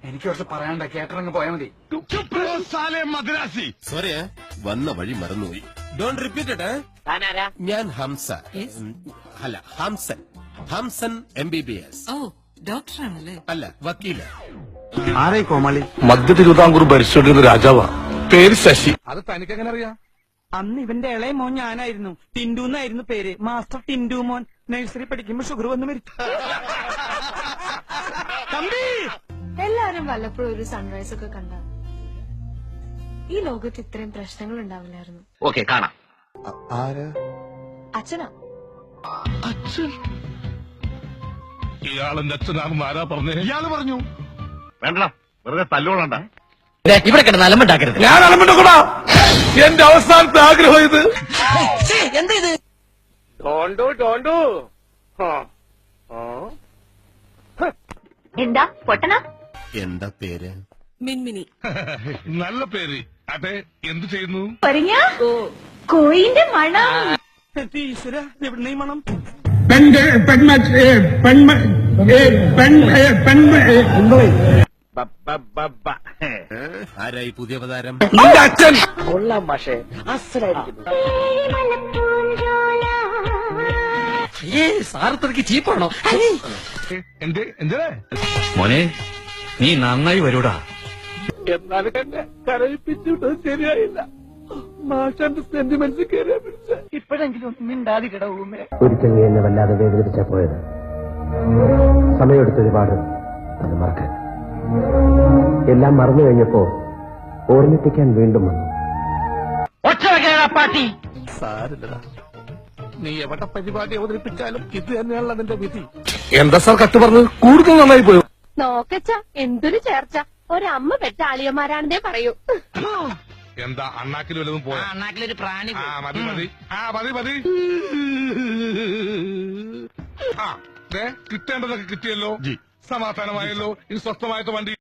എനിക്ക് കുറച്ച് പറയാണ്ട കേട്ടറങ്ങ് പോയാ മതി. സോറി വന്ന വഴി മറന്നുപോയി. Don't repeat it. ഞാൻ ഹംസ അല്ല ഹംസൻ. ഹംസൻ MBBS. ഓ ഡോക്ടറാണല്ലേ? അല്ല വക്കീല. ആരായി കോമാളി? മധ്യ തിരുവിതാംകൂർ ഭരിച്ചുകൊണ്ടിരുന്ന രാജാവാ. പേര് ശശി. അത് തനിക്കെങ്ങനെ അറിയാം? അന്ന് ഇവന്റെ ഇളയ മോൻ ഞാനായിരുന്നു. ടിൻഡു എന്നായിരുന്നു പേര്. മാസ്റ്റർ ടിൻഡു മോൻ. നഴ്സറി പഠിക്കുമ്പോ ഷുഗർ വന്ന് മരിച്ചു. എല്ലാരും വല്ലപ്പോഴും ഒരു സൺറൈസ് ഒക്കെ കണ്ട ഈ ലോകത്ത് ഇത്രയും പ്രശ്നങ്ങൾ ഉണ്ടാവില്ലായിരുന്നു. ഓക്കെ കാണാം. അച്ഛനാ. ഇയാളെന്റെ അച്ഛനാണെന്ന് ആരാ പറഞ്ഞേ? ഇയാള് പറഞ്ഞു. വേണ്ട വെറുതെ തല്ലുകൊള്ളണ്ട. ഇവിടെ കിടന്ന് അലമ്പുണ്ടാക്കരുത്. ഞാൻ അലമ്പുണ്ടാക്കൂടാ. എന്റെ അവസാനത്തെ ആഗ്രഹം ഇത്. എന്താ ഇത്? എന്താ പൊട്ടന? എന്താ പേര്? മിൻമിനി. നല്ല പേര്. അതെ എന്ത് ചെയ്യുന്നു? കോയിന്റെ മണം. ഈശ്വര എവിടെ ഈ മണം? ആരായി പുതിയ അവതാരം? നിന്റെ അച്ഛൻ. കൊള്ളാം പക്ഷേ അസലായിരിക്കുന്നു. സാറത്രക്ക് ചീപ്പാണോ? എന്തേ മോനെ നീ നന്നായി വരൂടാ. എന്നാലും എന്നെ കരയിപ്പിച്ചിട്ടത് ശരിയായില്ല. മാഷന്റെ സെന്റിമെന്റ്സ് കയറിയാ പിടിച്ച. ഇപ്പോഴെങ്കിലും മിണ്ടാതിരിടവുമേ. ഒരിക്കൽ നീ എന്നെ വല്ലാതെ വേദനിപ്പിച്ചാ പോയത്. സമയമെടുത്ത് ഒരുപാട് അത് മറക്കാൻ. എല്ലാം മറന്നു കഴിഞ്ഞപ്പോ ഓർമ്മിപ്പിക്കാൻ വീണ്ടും വന്നു. സാരില്ലടാ. നീ എവിടെ പരിപാടി അവതരിപ്പിച്ചാലും ഇത് തന്നെയാണല്ലോ നിന്റെ വിധി. എന്താ സാർ കട്ട് പറഞ്ഞത്? കൂടുതൽ നന്നായി പോയോ? നോക്കച്ച എന്തൊരു ചേർച്ച. ഒരമ്മ പെറ്റ ആളിയന്മാരാണെന്നേ പറയൂ. എന്താ അണ്ണാക്കിൽ വല്ലതും പോയോ? അണ്ണാക്കിലൊരു പ്രാണി. മതി മതി. മതി. കിട്ടേണ്ടതൊക്കെ കിട്ടിയല്ലോ. സമാധാനമായല്ലോ. ഇനി സ്വസ്ഥമായിട്ട് വണ്ടി